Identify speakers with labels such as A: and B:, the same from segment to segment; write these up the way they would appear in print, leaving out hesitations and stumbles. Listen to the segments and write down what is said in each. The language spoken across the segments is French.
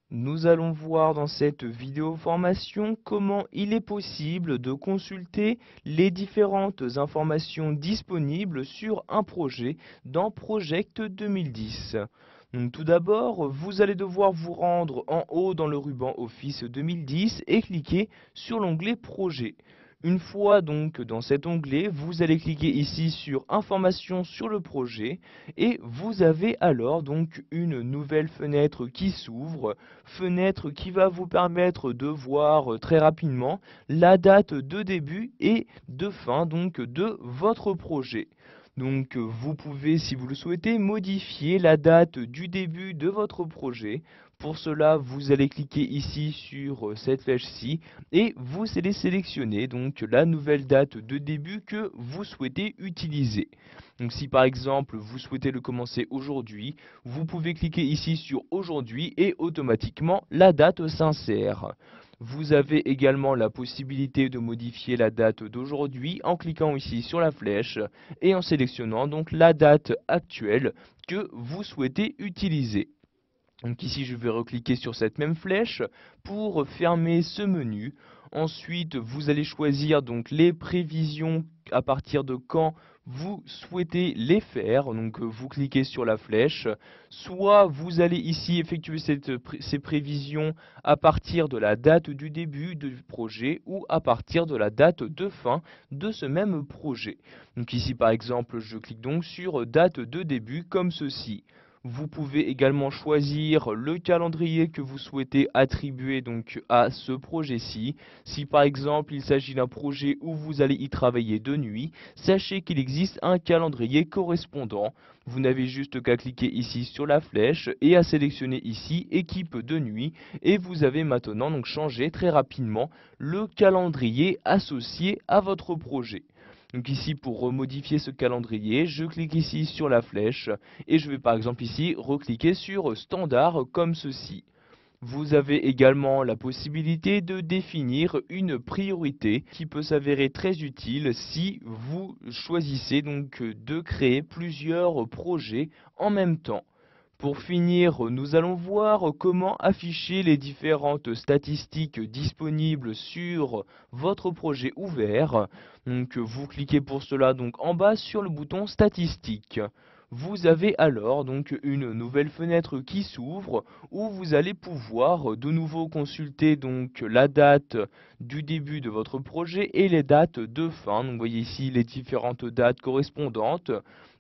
A: Nous allons voir dans cette vidéo formation comment il est possible de consulter les différentes informations disponibles sur un projet dans Project 2010. Donc, tout d'abord, vous allez devoir vous rendre en haut dans le ruban Office 2010 et cliquer sur l'onglet Projet. Une fois donc dans cet onglet, vous allez cliquer ici sur Informations sur le projet et vous avez alors donc une nouvelle fenêtre qui s'ouvre, fenêtre qui va vous permettre de voir très rapidement la date de début et de fin donc de votre projet. Donc vous pouvez, si vous le souhaitez, modifier la date du début de votre projet. Pour cela, vous allez cliquer ici sur cette flèche-ci et vous allez sélectionner donc la nouvelle date de début que vous souhaitez utiliser. Donc si par exemple vous souhaitez le commencer aujourd'hui, vous pouvez cliquer ici sur aujourd'hui et automatiquement la date s'insère. Vous avez également la possibilité de modifier la date d'aujourd'hui en cliquant ici sur la flèche et en sélectionnant donc la date actuelle que vous souhaitez utiliser. Donc ici, je vais recliquer sur cette même flèche pour fermer ce menu. Ensuite, vous allez choisir donc les prévisions à partir de quand vous souhaitez les faire. Donc vous cliquez sur la flèche. Soit vous allez ici effectuer ces prévisions à partir de la date du début du projet ou à partir de la date de fin de ce même projet. Donc ici, par exemple, je clique donc sur date de début comme ceci. Vous pouvez également choisir le calendrier que vous souhaitez attribuer donc à ce projet-ci. Si par exemple il s'agit d'un projet où vous allez y travailler de nuit, sachez qu'il existe un calendrier correspondant. Vous n'avez juste qu'à cliquer ici sur la flèche et à sélectionner ici équipe de nuit et vous avez maintenant donc changé très rapidement le calendrier associé à votre projet. Donc ici, pour remodifier ce calendrier, je clique ici sur la flèche et je vais par exemple ici recliquer sur standard comme ceci. Vous avez également la possibilité de définir une priorité qui peut s'avérer très utile si vous choisissez donc de créer plusieurs projets en même temps. Pour finir, nous allons voir comment afficher les différentes statistiques disponibles sur votre projet ouvert. Donc, vous cliquez pour cela donc en bas sur le bouton statistiques. Vous avez alors donc une nouvelle fenêtre qui s'ouvre où vous allez pouvoir de nouveau consulter donc la date du début de votre projet et les dates de fin. Donc, vous voyez ici les différentes dates correspondantes.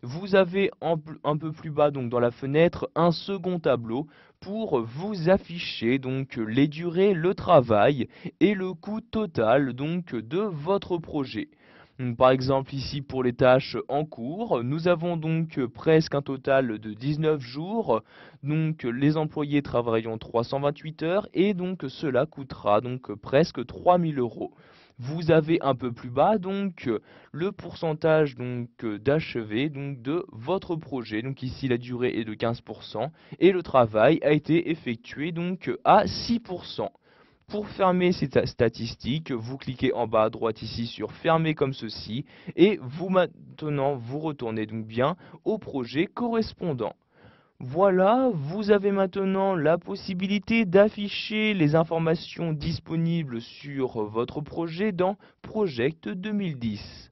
A: Vous avez un peu plus bas donc dans la fenêtre un second tableau pour vous afficher donc les durées, le travail et le coût total donc de votre projet. Donc, par exemple ici pour les tâches en cours, nous avons donc presque un total de 19 jours. Donc les employés travailleront 328 heures et donc cela coûtera donc presque 3000 euros. Vous avez un peu plus bas donc le pourcentage donc d'achevé donc de votre projet. Donc ici la durée est de 15% et le travail a été effectué donc à 6%. Pour fermer ces statistiques, vous cliquez en bas à droite ici sur fermer comme ceci et vous maintenant vous retournez donc bien au projet correspondant. Voilà, vous avez maintenant la possibilité d'afficher les informations disponibles sur votre projet dans Project 2010.